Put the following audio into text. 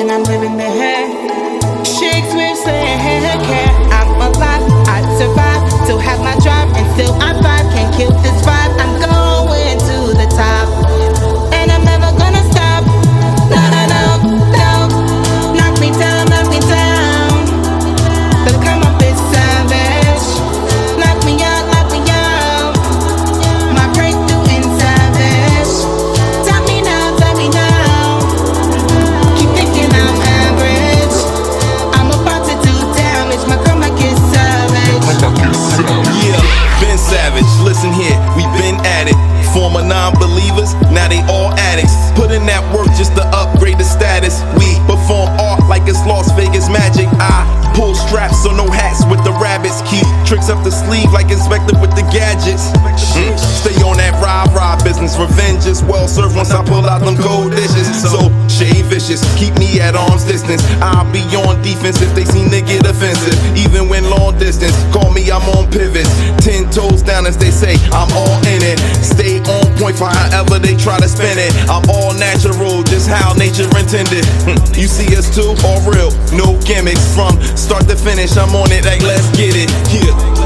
and I'm living the hair. Shakespeare saying, hey, hey, care. I'm alive, I survive, still have my drive, and still I vibe. Can't kill this vibe, I'm going to the top, and I'm never gonna stop. No, no, no, no. Knock me down, knock me down. But come up is savage. Knock me out, knock me out. My breakthrough in savage. Tell me now, tell me now. Keep thinking I'm average. I'm about to do damage. My comeback is savage. Yeah, been savage, listen here, we been at it. Former non-believers, now they all addicts. Put in that work just to upgrade the status. We perform art like it's Las Vegas magic. I pull straps so no hats with the rabbits. Keep tricks up the sleeve like Inspector with the gadgets. Stay on that rah-rah business. Revenge is well served once I pull out them cold dishes. So shade vicious, keep me at arm's distance. I'll be on defense if they seem to get offensive. Even when long distance, call me, I'm on pivots. 10 toes down as they say, I'm all in it. Stay on point for however they try to spin it. I'm all natural, just how nature intended. You see us too, all real, no gimmicks. From start to finish, I'm on it like let's get it. Yeah.